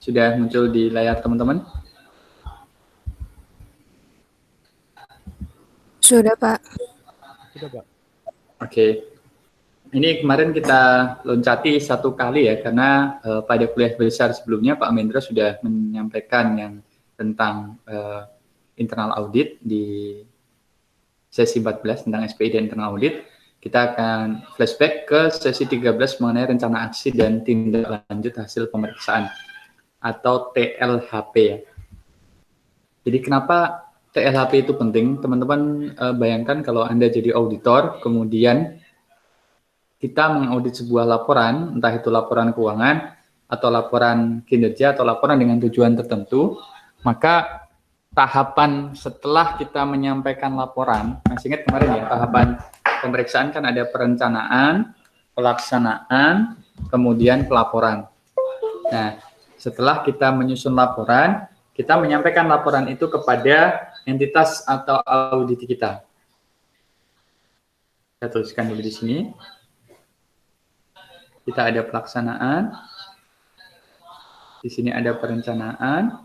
Sudah muncul di layar teman-teman? Sudah, Pak. Sudah, Pak. Oke. Ini kemarin kita loncati satu kali ya, karena pada kuliah besar sebelumnya Pak Mendra sudah menyampaikan yang tentang internal audit di sesi 14 tentang SPI dan internal audit. Kita akan flashback ke sesi 13 mengenai rencana aksi dan tindak lanjut hasil pemeriksaan atau TLHP ya. Jadi kenapa TLHP itu penting? Teman-teman bayangkan kalau Anda jadi auditor, kemudian kita mengaudit sebuah laporan, entah itu laporan keuangan, atau laporan kinerja, atau laporan dengan tujuan tertentu, maka tahapan setelah kita menyampaikan laporan, masih ingat kemarin ya, tahapan pemeriksaan kan ada perencanaan, pelaksanaan, kemudian pelaporan. Nah, setelah kita menyusun laporan, kita menyampaikan laporan itu kepada entitas atau audit kita. Saya tuliskan dulu di sini. Kita ada pelaksanaan, di sini ada perencanaan,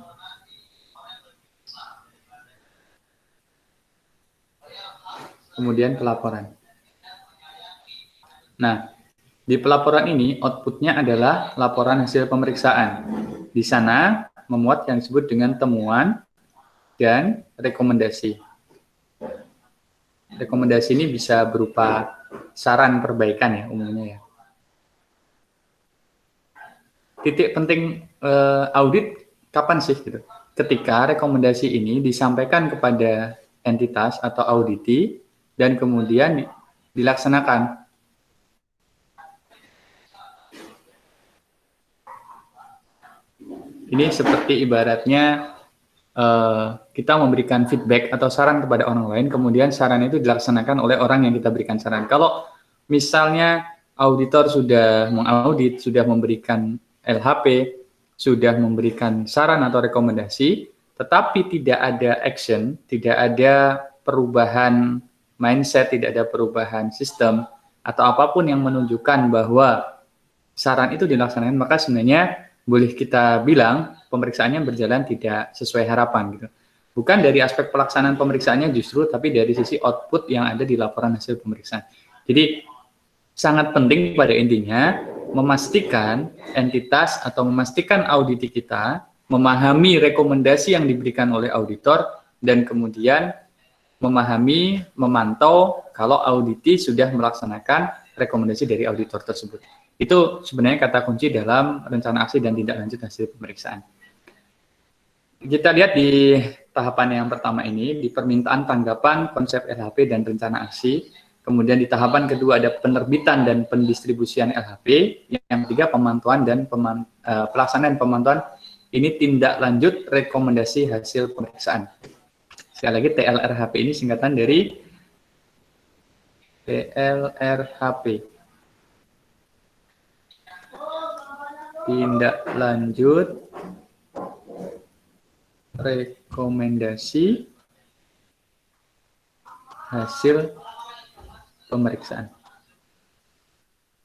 kemudian pelaporan. Nah, di pelaporan ini outputnya adalah laporan hasil pemeriksaan. Di sana memuat yang disebut dengan temuan dan rekomendasi. Rekomendasi ini bisa berupa saran perbaikan ya umumnya ya. Titik penting audit kapan sih gitu? Ketika rekomendasi ini disampaikan kepada entitas atau auditi dan kemudian dilaksanakan. Ini seperti ibaratnya kita memberikan feedback atau saran kepada orang lain, kemudian saran itu dilaksanakan oleh orang yang kita berikan saran. Kalau misalnya auditor sudah mengaudit, sudah memberikan LHP, sudah memberikan saran atau rekomendasi, tetapi tidak ada action, tidak ada perubahan mindset, tidak ada perubahan sistem, atau apapun yang menunjukkan bahwa saran itu dilaksanakan, maka sebenarnya boleh kita bilang pemeriksaannya berjalan tidak sesuai harapan gitu. Bukan dari aspek pelaksanaan pemeriksaannya justru, tapi dari sisi output yang ada di laporan hasil pemeriksaan. Jadi sangat penting pada intinya memastikan entitas atau memastikan auditi kita memahami rekomendasi yang diberikan oleh auditor dan kemudian memahami, memantau kalau auditi sudah melaksanakan rekomendasi dari auditor tersebut. Itu sebenarnya kata kunci dalam rencana aksi dan tindak lanjut hasil pemeriksaan. Kita lihat di tahapan yang pertama ini, di permintaan tanggapan konsep LHP dan rencana aksi. Kemudian di tahapan kedua ada penerbitan dan pendistribusian LHP. Yang ketiga pemantauan dan pelaksanaan pemantauan. Ini tindak lanjut rekomendasi hasil pemeriksaan. Sekali lagi TLRHP ini singkatan dari TLRHP. Tindak lanjut rekomendasi hasil pemeriksaan.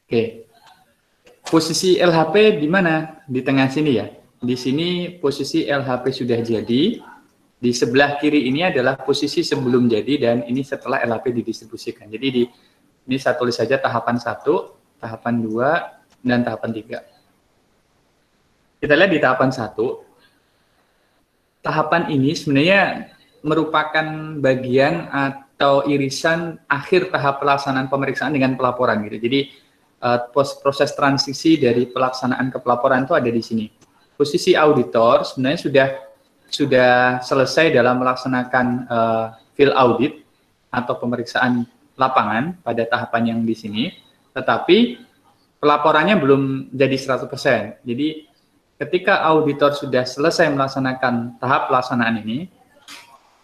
Oke. Posisi LHP di mana? Di tengah sini ya. Di sini posisi LHP sudah jadi. Di sebelah kiri ini adalah posisi sebelum jadi dan ini setelah LHP didistribusikan. Jadi ini saya tulis saja tahapan 1, tahapan 2, dan tahapan 3. Kita lihat di tahapan 1. Tahapan ini sebenarnya merupakan bagian atau irisan akhir tahap pelaksanaan pemeriksaan dengan pelaporan gitu. Jadi proses transisi dari pelaksanaan ke pelaporan itu ada di sini. Posisi auditor sebenarnya sudah selesai dalam melaksanakan field audit atau pemeriksaan lapangan pada tahapan yang di sini, tetapi pelaporannya belum jadi 100%. Jadi ketika auditor sudah selesai melaksanakan tahap pelaksanaan ini,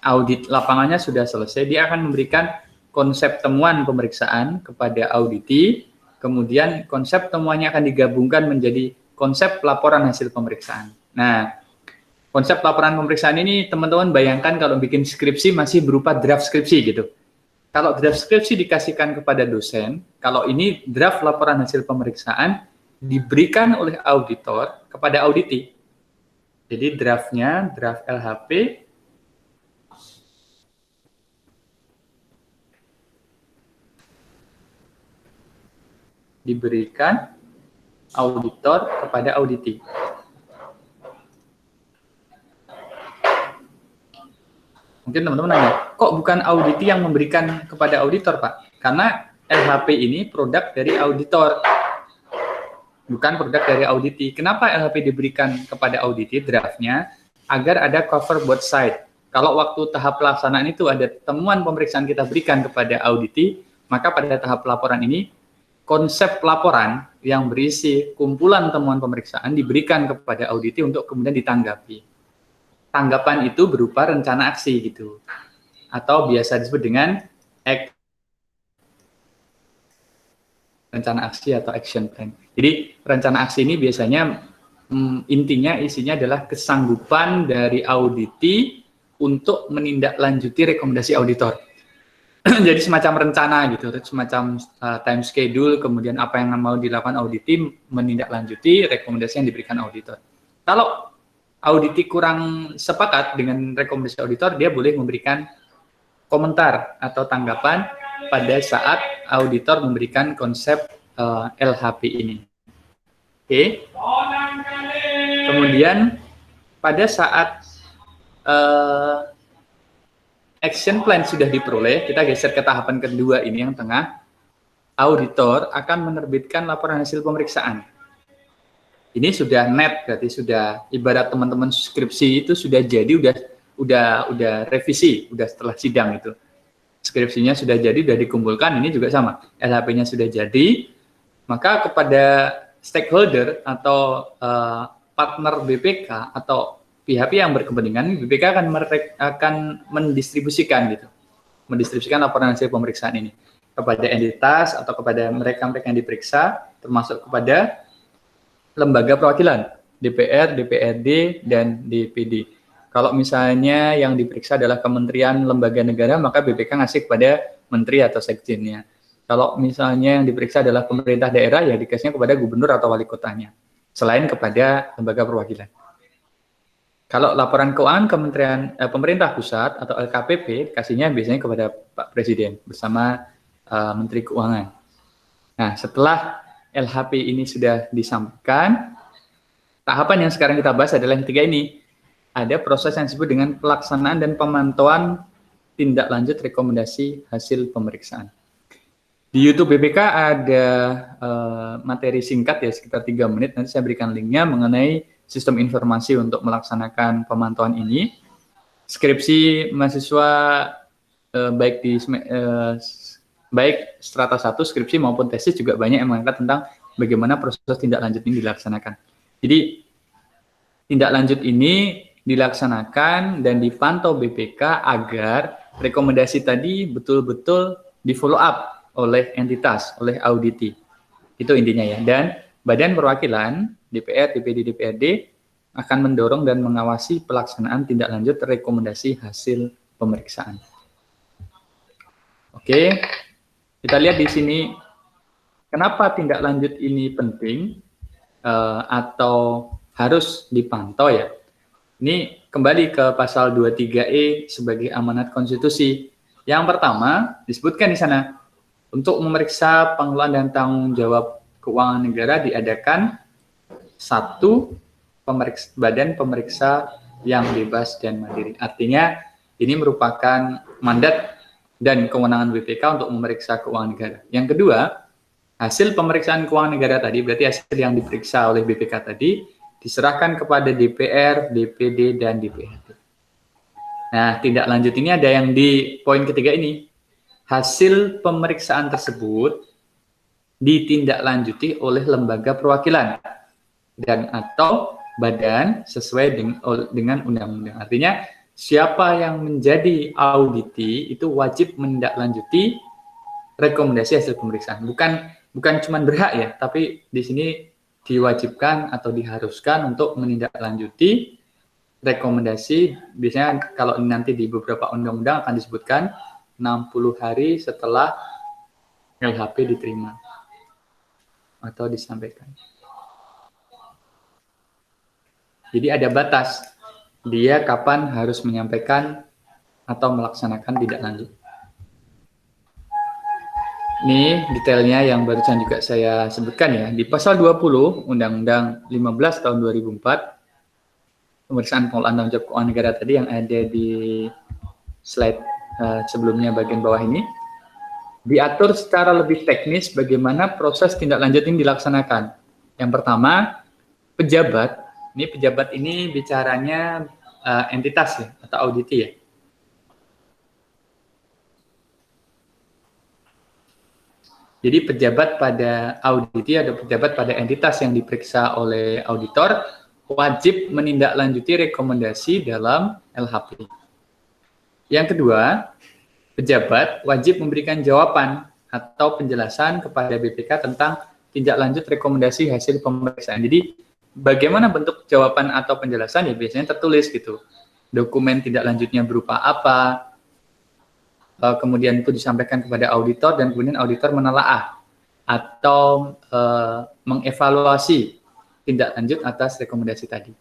audit lapangannya sudah selesai, dia akan memberikan konsep temuan pemeriksaan kepada auditi, kemudian konsep temuannya akan digabungkan menjadi konsep laporan hasil pemeriksaan. Nah, konsep laporan pemeriksaan ini teman-teman bayangkan kalau bikin skripsi masih berupa draft skripsi gitu. Kalau draft skripsi dikasihkan kepada dosen, kalau ini draft laporan hasil pemeriksaan diberikan oleh auditor kepada auditi. Jadi draftnya, draft LHP diberikan auditor kepada auditi. Mungkin teman-teman nanya, kok bukan auditi yang memberikan kepada auditor, Pak? Karena LHP ini produk dari auditor, bukan produk dari auditi. Kenapa LHP diberikan kepada auditi draftnya? Agar ada cover both side. Kalau waktu tahap pelaksanaan itu ada temuan pemeriksaan kita berikan kepada auditi, maka pada tahap pelaporan ini, konsep laporan yang berisi kumpulan temuan pemeriksaan diberikan kepada auditi untuk kemudian ditanggapi. Tanggapan itu berupa rencana aksi gitu, atau biasa disebut dengan rencana aksi atau action plan. Jadi rencana aksi ini biasanya intinya isinya adalah kesanggupan dari auditi untuk menindaklanjuti rekomendasi auditor. Jadi semacam rencana gitu, semacam time schedule, kemudian apa yang mau dilakukan auditi menindaklanjuti rekomendasi yang diberikan auditor. Kalau auditi kurang sepakat dengan rekomendasi auditor, dia boleh memberikan komentar atau tanggapan pada saat auditor memberikan konsep LHP ini. Oke. Kemudian pada saat action plan sudah diperoleh, kita geser ke tahapan kedua ini yang tengah. Auditor akan menerbitkan laporan hasil pemeriksaan. Ini sudah net, berarti sudah ibarat teman-teman skripsi itu sudah jadi, udah revisi, udah setelah sidang itu. Skripsinya sudah jadi, sudah dikumpulkan, ini juga sama. LHP-nya sudah jadi, maka kepada stakeholder atau partner BPK atau pihak yang berkepentingan, BPK akan mendistribusikan gitu, mendistribusikan laporan hasil pemeriksaan ini kepada entitas atau kepada mereka-mereka yang diperiksa, termasuk kepada lembaga perwakilan, DPR, DPRD, dan DPD. Kalau misalnya yang diperiksa adalah kementerian lembaga negara, maka BPK ngasih kepada menteri atau sekjennya. Kalau misalnya yang diperiksa adalah pemerintah daerah, ya dikasihnya kepada gubernur atau wali kotanya, selain kepada lembaga perwakilan. Kalau laporan keuangan pemerintah pusat atau LKPP, kasihnya biasanya kepada Pak Presiden bersama Menteri Keuangan. Nah, setelah LHP ini sudah disampaikan, tahapan yang sekarang kita bahas adalah yang ketiga ini. Ada proses yang disebut dengan pelaksanaan dan pemantauan tindak lanjut rekomendasi hasil pemeriksaan. Di YouTube BPK ada materi singkat ya, sekitar 3 menit, nanti saya berikan linknya mengenai sistem informasi untuk melaksanakan pemantauan ini. Skripsi mahasiswa baik strata 1 skripsi maupun tesis juga banyak yang mengangkat tentang bagaimana proses tindak lanjut ini dilaksanakan. Jadi tindak lanjut ini dilaksanakan dan dipantau BPK agar rekomendasi tadi betul-betul di follow up oleh entitas, oleh auditi. Itu intinya ya. Dan badan perwakilan DPR, DPD, DPRD akan mendorong dan mengawasi pelaksanaan tindak lanjut rekomendasi hasil pemeriksaan. Oke, kita lihat di sini kenapa tindak lanjut ini penting atau harus dipantau ya. Ini kembali ke pasal 23E sebagai amanat konstitusi. Yang pertama disebutkan di sana, untuk memeriksa pengelolaan dan tanggung jawab keuangan negara diadakan satu badan pemeriksa yang bebas dan mandiri. Artinya ini merupakan mandat dan kewenangan BPK untuk memeriksa keuangan negara. Yang kedua, hasil pemeriksaan keuangan negara tadi, berarti hasil yang diperiksa oleh BPK tadi, diserahkan kepada DPR, DPD, dan DPRD. Nah, tindak lanjut ini ada yang di poin ketiga ini. Hasil pemeriksaan tersebut ditindaklanjuti oleh lembaga perwakilan dan atau badan sesuai dengan undang-undang. Artinya siapa yang menjadi auditi itu wajib menindaklanjuti rekomendasi hasil pemeriksaan. Bukan cuma berhak ya, tapi di sini diwajibkan atau diharuskan untuk menindaklanjuti rekomendasi. Biasanya kalau nanti di beberapa undang-undang akan disebutkan 60 hari setelah LHP diterima atau disampaikan. Jadi ada batas dia kapan harus menyampaikan atau melaksanakan tindak lanjut. Ini detailnya yang barusan juga saya sebutkan ya. Di pasal 20 Undang-Undang 15 tahun 2004, pemeriksaan pengelolaan tanggung jawab keuangan negara tadi yang ada di slide sebelumnya bagian bawah ini, diatur secara lebih teknis bagaimana proses tindak lanjut ini dilaksanakan. Yang pertama, pejabat. Ini pejabat ini bicaranya entitas ya, atau auditi ya. Jadi pejabat pada auditi atau pejabat pada entitas yang diperiksa oleh auditor wajib menindaklanjuti rekomendasi dalam LHP. Yang kedua, pejabat wajib memberikan jawaban atau penjelasan kepada BPK tentang tindak lanjut rekomendasi hasil pemeriksaan. Jadi bagaimana bentuk jawaban atau penjelasan ya biasanya tertulis gitu. Dokumen tindak lanjutnya berupa apa, kemudian itu disampaikan kepada auditor dan kemudian auditor menelaah atau mengevaluasi tindak lanjut atas rekomendasi tadi.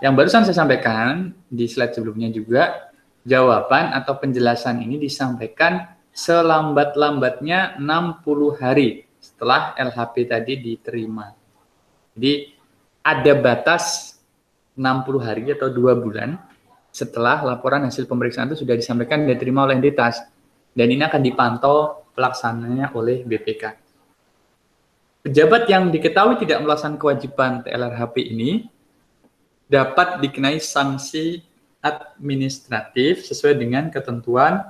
Yang barusan saya sampaikan di slide sebelumnya juga, jawaban atau penjelasan ini disampaikan selambat-lambatnya 60 hari setelah LHP tadi diterima. Jadi ada batas 60 hari atau 2 bulan setelah laporan hasil pemeriksaan itu sudah disampaikan dan diterima oleh entitas. Dan ini akan dipantau pelaksananya oleh BPK. Pejabat yang diketahui tidak melaksanakan kewajiban TLRHP ini dapat dikenai sanksi administratif sesuai dengan ketentuan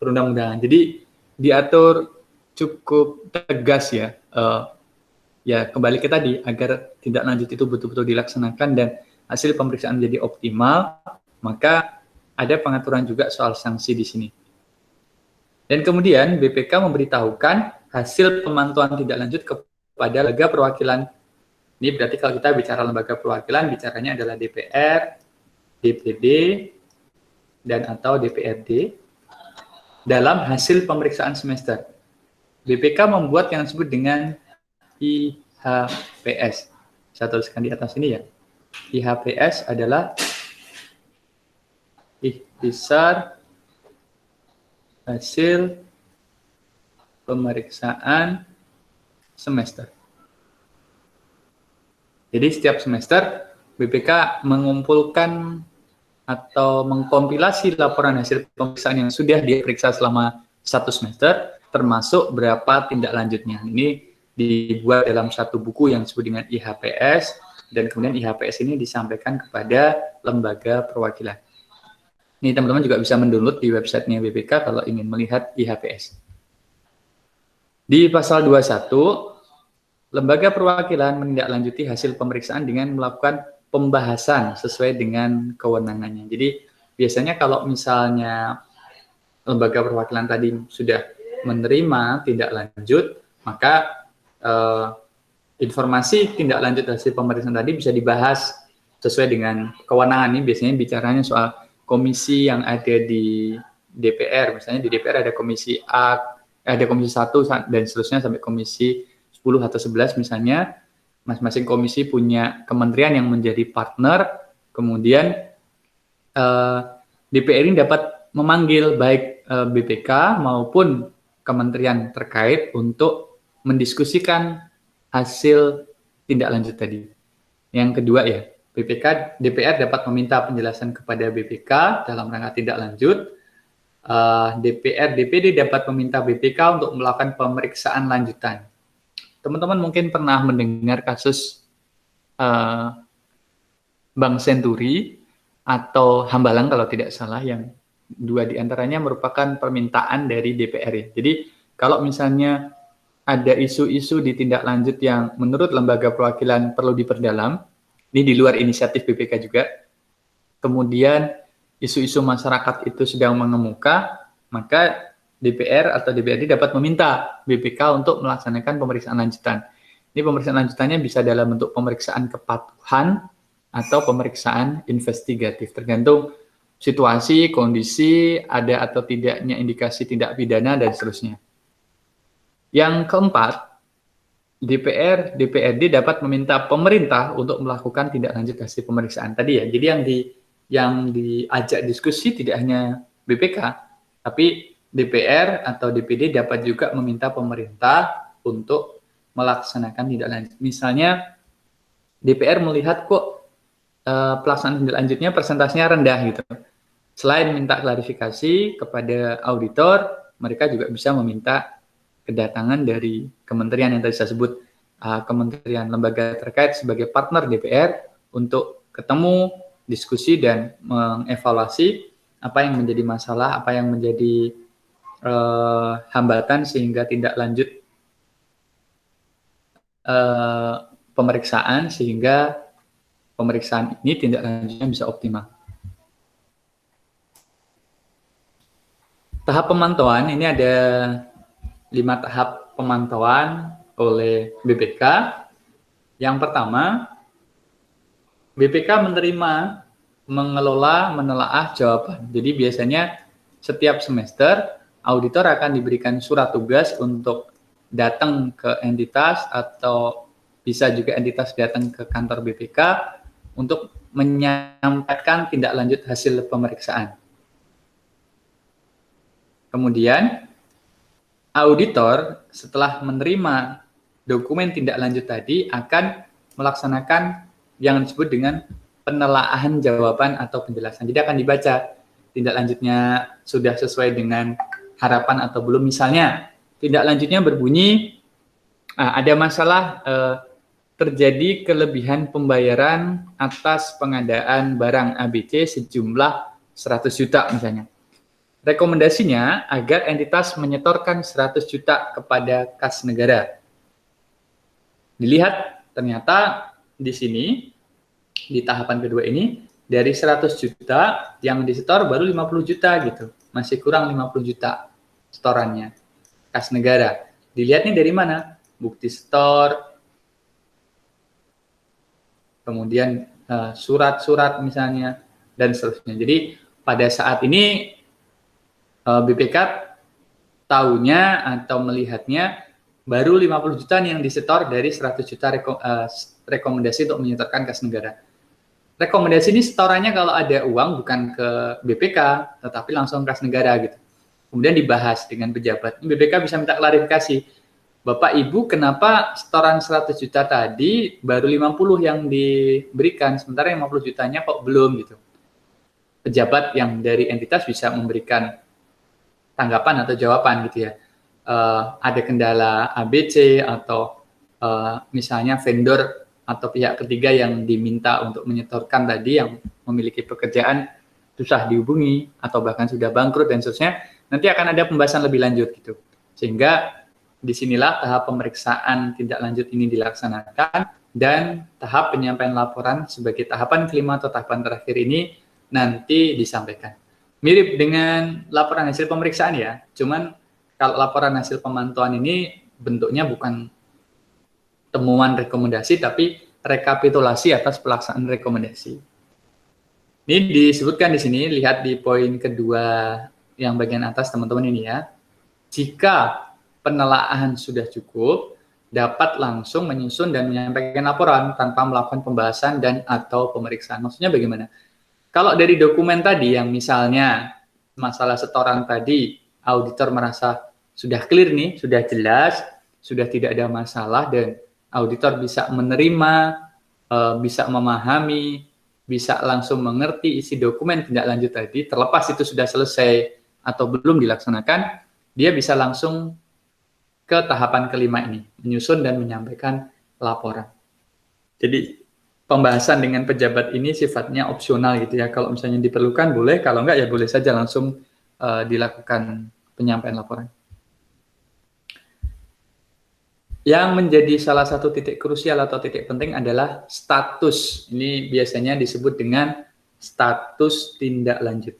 perundang-undangan. Jadi diatur cukup tegas ya. Ya kembali ke tadi, agar tindak lanjut itu betul-betul dilaksanakan dan hasil pemeriksaan menjadi optimal, maka ada pengaturan juga soal sanksi di sini. Dan kemudian BPK memberitahukan hasil pemantauan tindak lanjut kepada lembaga perwakilan. Ini berarti kalau kita bicara lembaga perwakilan, bicaranya adalah DPR, DPD, dan atau DPRD dalam hasil pemeriksaan semester. BPK membuat yang disebut dengan IHPS. Saya tuliskan di atas ini ya. IHPS adalah ikhtisar hasil pemeriksaan semester. Jadi setiap semester BPK mengumpulkan atau mengkompilasi laporan hasil pemeriksaan yang sudah diperiksa selama 1 semester, termasuk berapa tindak lanjutnya. Ini dibuat dalam satu buku yang disebut dengan IHPS, dan kemudian IHPS ini disampaikan kepada lembaga perwakilan. Ini teman-teman juga bisa mendownload di websitenya BPK kalau ingin melihat IHPS. Di pasal 21, lembaga perwakilan menindaklanjuti hasil pemeriksaan dengan melakukan pembahasan sesuai dengan kewenangannya. Jadi biasanya kalau misalnya lembaga perwakilan tadi sudah menerima tindak lanjut, maka informasi tindak lanjut hasil pemeriksaan tadi bisa dibahas sesuai dengan kewenangan. Ini biasanya bicaranya soal komisi yang ada di DPR. Misalnya di DPR ada komisi A, ada komisi 1 dan seterusnya sampai komisi 10 atau 11 misalnya. Masing-masing komisi punya kementerian yang menjadi partner. Kemudian DPR ini dapat memanggil baik BPK maupun kementerian terkait untuk mendiskusikan hasil tindak lanjut tadi. Yang kedua ya, DPR dapat meminta penjelasan kepada BPK dalam rangka tindak lanjut. DPR, DPD dapat meminta BPK untuk melakukan pemeriksaan lanjutan. Teman-teman mungkin pernah mendengar kasus Bank Senturi atau Hambalang kalau tidak salah, yang dua diantaranya merupakan permintaan dari DPR ya. Jadi kalau misalnya ada isu-isu di tindak lanjut yang menurut lembaga perwakilan perlu diperdalam, ini di luar inisiatif BPK juga, kemudian isu-isu masyarakat itu sedang mengemuka, maka DPR atau DPRD dapat meminta BPK untuk melaksanakan pemeriksaan lanjutan. Ini pemeriksaan lanjutannya bisa dalam bentuk pemeriksaan kepatuhan atau pemeriksaan investigatif, tergantung situasi, kondisi, ada atau tidaknya indikasi tindak pidana, dan seterusnya. Yang keempat, DPR, DPRD dapat meminta pemerintah untuk melakukan tindak lanjut hasil pemeriksaan tadi ya. Jadi yang diajak diskusi tidak hanya BPK, tapi DPR atau DPD dapat juga meminta pemerintah untuk melaksanakan tindak lanjut. Misalnya DPR melihat kok pelaksanaan tindak lanjutnya persentasenya rendah gitu. Selain minta klarifikasi kepada auditor, mereka juga bisa meminta kedatangan dari kementerian yang tadi saya sebut, kementerian lembaga terkait sebagai partner DPR untuk ketemu, diskusi, dan mengevaluasi apa yang menjadi masalah, apa yang menjadi hambatan sehingga tindak lanjut pemeriksaan, sehingga pemeriksaan ini tindak lanjutnya bisa optimal. Tahap pemantauan ini ada 5 tahap pemantauan oleh BPK. Yang pertama, BPK menerima, mengelola, menelaah jawaban. Jadi biasanya setiap semester auditor akan diberikan surat tugas untuk datang ke entitas atau bisa juga entitas datang ke kantor BPK untuk menyampaikan tindak lanjut hasil pemeriksaan. Kemudian auditor setelah menerima dokumen tindak lanjut tadi akan melaksanakan yang disebut dengan penelaahan jawaban atau penjelasan. Jadi akan dibaca tindak lanjutnya sudah sesuai dengan harapan atau belum. Misalnya tindak lanjutnya berbunyi ada masalah terjadi kelebihan pembayaran atas pengadaan barang ABC sejumlah 100 juta misalnya. Rekomendasinya agar entitas menyetorkan 100 juta kepada kas negara. Dilihat ternyata di sini, di tahapan kedua ini, dari 100 juta yang disetor baru 50 juta gitu. Masih kurang 50 juta setorannya kas negara. Dilihatnya dari mana? Bukti setor, kemudian surat-surat misalnya, dan seterusnya. Jadi pada saat ini BPK tahunya atau melihatnya baru 50 juta yang disetor dari 100 juta rekomendasi untuk menyetorkan kas negara. Rekomendasi ini setorannya kalau ada uang bukan ke BPK, tetapi langsung kas negara gitu. Kemudian dibahas dengan pejabat. BPK bisa minta klarifikasi. Bapak Ibu, kenapa setoran 100 juta tadi baru 50 yang diberikan, sementara yang 50 jutanya kok belum gitu. Pejabat yang dari entitas bisa memberikan tanggapan atau jawaban gitu ya. Ada kendala ABC atau misalnya vendor atau pihak ketiga yang diminta untuk menyetorkan tadi yang memiliki pekerjaan susah dihubungi atau bahkan sudah bangkrut dan seterusnya, nanti akan ada pembahasan lebih lanjut gitu. Sehingga disinilah tahap pemeriksaan tindak lanjut ini dilaksanakan dan tahap penyampaian laporan sebagai tahapan kelima atau tahapan terakhir ini nanti disampaikan. Mirip dengan laporan hasil pemeriksaan ya, cuman kalau laporan hasil pemantauan ini bentuknya bukan temuan rekomendasi, tapi rekapitulasi atas pelaksanaan rekomendasi. Ini disebutkan di sini, lihat di poin kedua yang bagian atas teman-teman ini ya. Jika penelaahan sudah cukup, dapat langsung menyusun dan menyampaikan laporan tanpa melakukan pembahasan dan atau pemeriksaan. Maksudnya bagaimana? Kalau dari dokumen tadi yang misalnya masalah setoran tadi, auditor merasa sudah clear nih, sudah jelas, sudah tidak ada masalah dan auditor bisa menerima, bisa memahami, bisa langsung mengerti isi dokumen tindak lanjut tadi, terlepas itu sudah selesai atau belum dilaksanakan, dia bisa langsung ke tahapan kelima ini, menyusun dan menyampaikan laporan. Jadi pembahasan dengan pejabat ini sifatnya opsional gitu ya. Kalau misalnya diperlukan boleh, kalau enggak ya boleh saja langsung dilakukan penyampaian laporan. Yang menjadi salah satu titik krusial atau titik penting adalah status. Ini biasanya disebut dengan status tindak lanjut.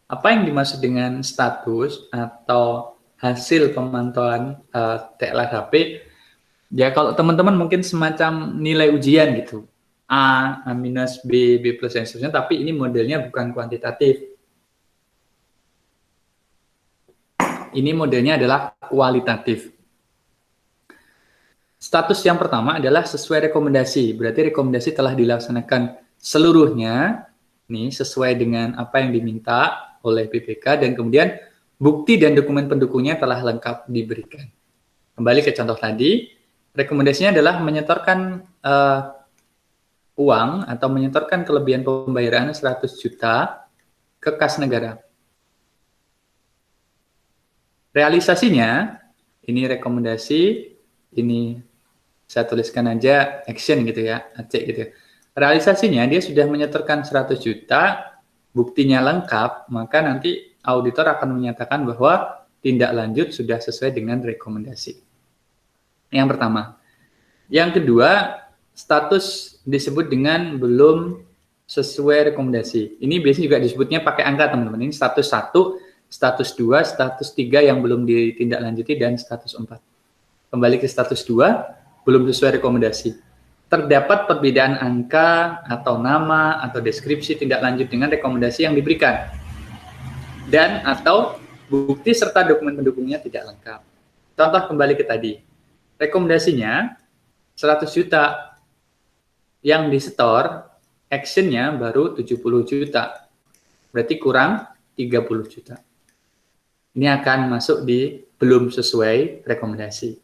Apa yang dimaksud dengan status atau hasil pemantauan TLHP? Ya kalau teman-teman mungkin semacam nilai ujian gitu. A minus B, B plus dan seterusnya, tapi ini modelnya bukan kuantitatif. Ini modelnya adalah kualitatif. Status yang pertama adalah sesuai rekomendasi. Berarti rekomendasi telah dilaksanakan seluruhnya, nih sesuai dengan apa yang diminta oleh BPK, dan kemudian bukti dan dokumen pendukungnya telah lengkap diberikan. Kembali ke contoh tadi, rekomendasinya adalah menyetorkan uang atau menyetorkan kelebihan pembayaran 100 juta ke kas negara. Realisasinya, ini rekomendasi, ini saya tuliskan aja action gitu ya, AC gitu. Realisasinya dia sudah menyetorkan 100 juta, buktinya lengkap, maka nanti auditor akan menyatakan bahwa tindak lanjut sudah sesuai dengan rekomendasi. Yang pertama. Yang kedua, status disebut dengan belum sesuai rekomendasi. Ini biasanya juga disebutnya pakai angka, teman-teman. Ini status 1, status 2, status 3 yang belum ditindaklanjuti, dan status 4. Kembali ke status 2, belum sesuai rekomendasi. Terdapat perbedaan angka atau nama atau deskripsi tindak lanjut dengan rekomendasi yang diberikan. Dan atau bukti serta dokumen pendukungnya tidak lengkap. Contoh kembali ke tadi. Rekomendasinya 100 juta. Yang disetor, actionnya baru 70 juta. Berarti kurang 30 juta. Ini akan masuk di belum sesuai rekomendasi.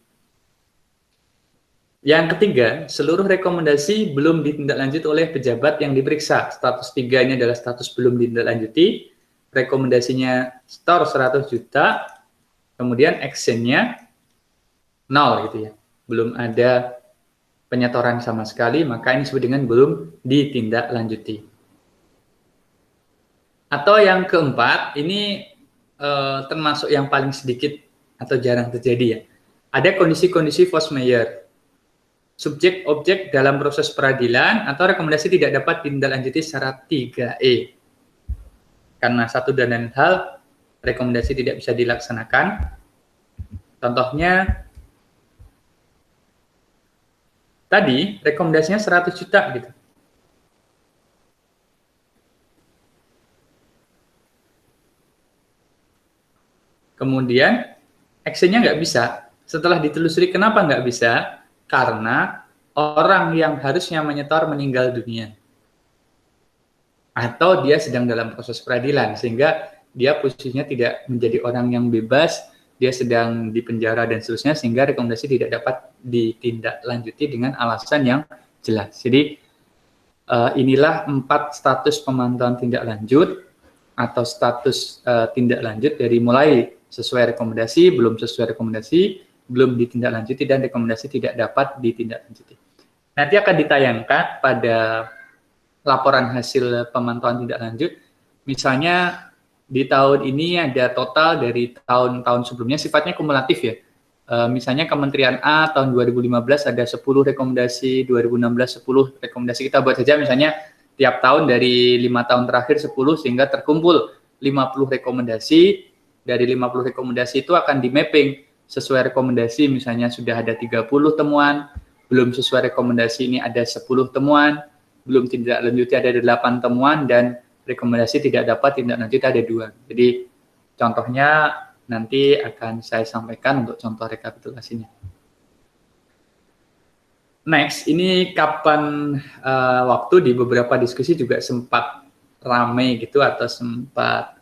Yang ketiga, seluruh rekomendasi belum ditindaklanjuti oleh pejabat yang diperiksa. Status 3 ini adalah status belum ditindaklanjuti. Rekomendasinya store 100 juta, kemudian actionnya 0 gitu ya. Belum ada penyetoran sama sekali, maka ini disebut dengan belum ditindaklanjuti. Atau yang keempat, ini termasuk yang paling sedikit atau jarang terjadi ya. Ada kondisi-kondisi force majeure. Subjek objek dalam proses peradilan atau rekomendasi tidak dapat ditindaklanjuti secara 3E. Karena satu dan lain hal, rekomendasi tidak bisa dilaksanakan. Contohnya, tadi rekomendasinya 100 juta gitu. Kemudian actionnya nggak bisa. Setelah ditelusuri kenapa nggak bisa? Karena orang yang harusnya menyetor meninggal dunia. Atau dia sedang dalam proses peradilan, sehingga dia posisinya tidak menjadi orang yang bebas, dia sedang di penjara dan seterusnya, sehingga rekomendasi tidak dapat ditindaklanjuti dengan alasan yang jelas. Jadi inilah 4 status pemantauan tindak lanjut atau status tindak lanjut dari mulai sesuai rekomendasi, belum sesuai rekomendasi, belum ditindaklanjuti, dan rekomendasi tidak dapat ditindaklanjuti. Nanti akan ditayangkan pada laporan hasil pemantauan tindak lanjut. Misalnya di tahun ini ada total dari tahun-tahun sebelumnya, sifatnya kumulatif ya. Misalnya Kementerian A tahun 2015 ada 10 rekomendasi, 2016 10 rekomendasi. Kita buat saja misalnya tiap tahun dari 5 tahun terakhir 10, sehingga terkumpul 50 rekomendasi. Dari 50 rekomendasi itu akan di mapping sesuai rekomendasi, misalnya sudah ada 30 temuan, belum sesuai rekomendasi ini ada 10 temuan, belum tindak lanjuti ada 8 temuan, dan rekomendasi tidak dapat tindak lanjut ada 2. Jadi contohnya nanti akan saya sampaikan untuk contoh rekapitulasinya. Next, ini kapan waktu di beberapa diskusi juga sempat ramai gitu atau sempat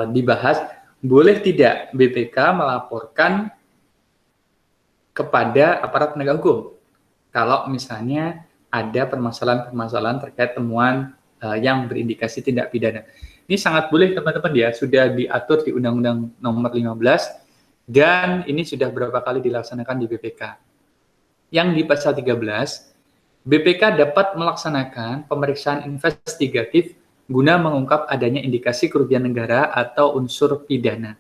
dibahas, boleh tidak BPK melaporkan kepada aparat penegak hukum kalau misalnya ada permasalahan-permasalahan terkait temuan yang berindikasi tindak pidana. Ini sangat boleh teman-teman ya, sudah diatur di Undang-Undang Nomor 15 dan ini sudah berapa kali dilaksanakan di BPK. Yang di pasal 13, BPK dapat melaksanakan pemeriksaan investigatif guna mengungkap adanya indikasi kerugian negara atau unsur pidana.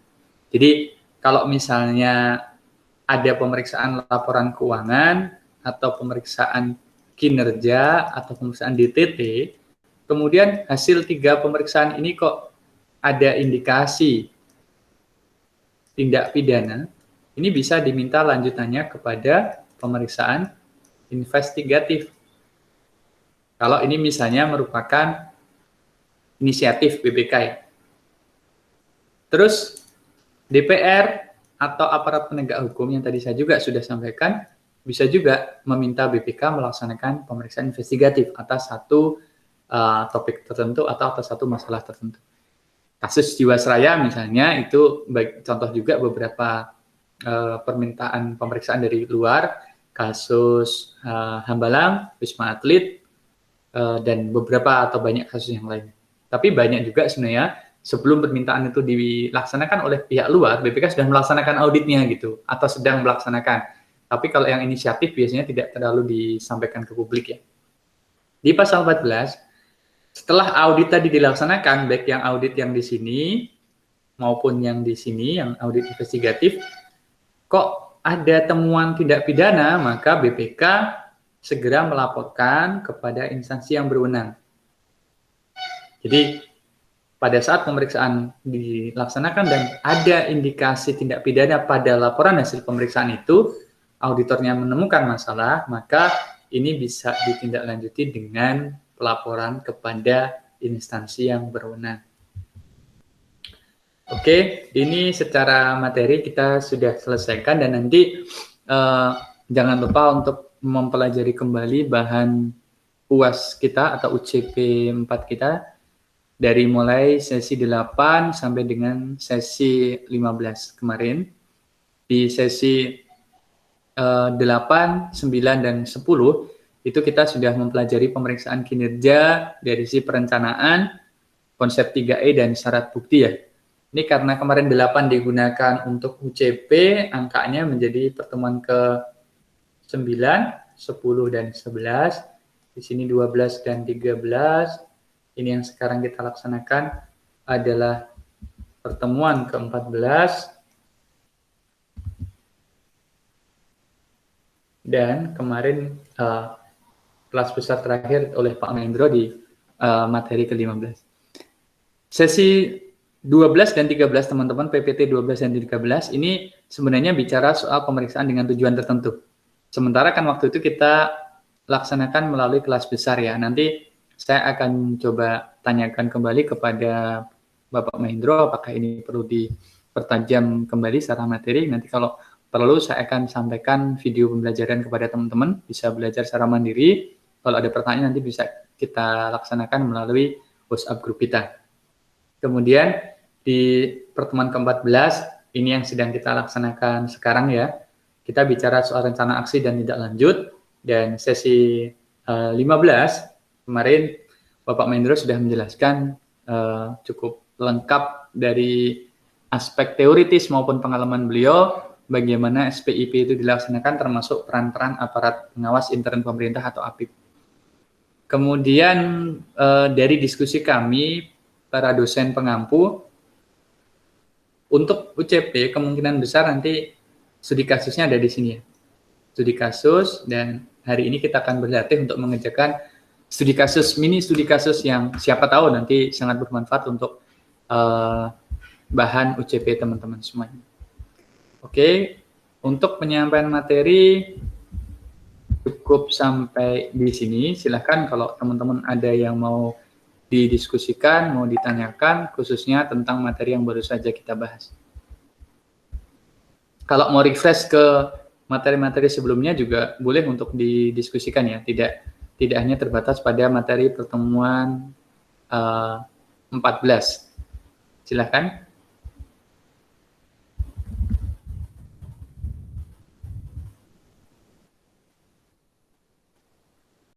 Jadi kalau misalnya ada pemeriksaan laporan keuangan atau pemeriksaan kinerja atau pemeriksaan DTT, kemudian hasil 3 pemeriksaan ini kok ada indikasi tindak pidana, ini bisa diminta lanjutannya kepada pemeriksaan investigatif. Kalau ini misalnya merupakan inisiatif BPK ya. Terus DPR atau aparat penegak hukum yang tadi saya juga sudah sampaikan, bisa juga meminta BPK melaksanakan pemeriksaan investigatif atas satu topik tertentu atau atas satu masalah tertentu. Kasus Jiwasraya misalnya itu contoh juga beberapa permintaan pemeriksaan dari luar, kasus Hambalang, Wisma Atlet, dan beberapa atau banyak kasus yang lain. Tapi banyak juga sebenarnya sebelum permintaan itu dilaksanakan oleh pihak luar, BPK sudah melaksanakan auditnya gitu, atau sedang melaksanakan. Tapi kalau yang inisiatif biasanya tidak terlalu disampaikan ke publik ya. Di pasal 14, setelah audit tadi dilaksanakan, baik yang audit yang di sini maupun yang di sini, yang audit investigatif, kok ada temuan tindak pidana, maka BPK segera melaporkan kepada instansi yang berwenang. Jadi pada saat pemeriksaan dilaksanakan dan ada indikasi tindak pidana pada laporan hasil pemeriksaan itu, auditornya menemukan masalah, maka ini bisa ditindaklanjuti dengan pelaporan kepada instansi yang berwenang. Oke, ini secara materi kita sudah selesaikan dan nanti jangan lupa untuk mempelajari kembali bahan UAS kita atau UCP 4 kita dari mulai sesi 8 sampai dengan sesi 15 kemarin. Di sesi 8, 9, dan 10 itu kita sudah mempelajari pemeriksaan kinerja dari sisi perencanaan, konsep 3E, dan syarat bukti ya. Ini karena kemarin 8 digunakan untuk UCP, angkanya menjadi pertemuan ke 9, 10, dan 11. Di sini 12 dan 13. Ini yang sekarang kita laksanakan adalah pertemuan ke-14. Dan kemarin kelas besar terakhir oleh Pak Mahendro di materi ke-15. Sesi 12 dan 13 teman-teman, PPT 12 dan 13 ini sebenarnya bicara soal pemeriksaan dengan tujuan tertentu. Sementara kan waktu itu kita laksanakan melalui kelas besar ya. Nanti saya akan coba tanyakan kembali kepada Bapak Mahendro apakah ini perlu dipertajam kembali secara materi. Nanti kalau perlu saya akan sampaikan video pembelajaran kepada teman-teman, bisa belajar secara mandiri. Kalau ada pertanyaan nanti bisa kita laksanakan melalui WhatsApp grup kita. Kemudian di pertemuan ke-14, ini yang sedang kita laksanakan sekarang ya. Kita bicara soal rencana aksi dan tindak lanjut. Dan sesi 15, kemarin Bapak Mahendro sudah menjelaskan cukup lengkap dari aspek teoritis maupun pengalaman beliau, bagaimana SPIP itu dilaksanakan termasuk peran-peran aparat pengawas intern pemerintah atau APIP. Kemudian dari diskusi kami, para dosen pengampu, untuk UCP kemungkinan besar nanti studi kasusnya ada di sini ya. Studi kasus, dan hari ini kita akan berlatih untuk mengerjakan studi kasus, mini studi kasus yang siapa tahu nanti sangat bermanfaat untuk bahan UCP teman-teman semuanya. Oke, untuk penyampaian materi cukup sampai di sini. Silahkan kalau teman-teman ada yang mau didiskusikan, mau ditanyakan, khususnya tentang materi yang baru saja kita bahas. Kalau mau refresh ke materi-materi sebelumnya juga boleh untuk didiskusikan ya, tidak hanya terbatas pada materi pertemuan 14. Silahkan.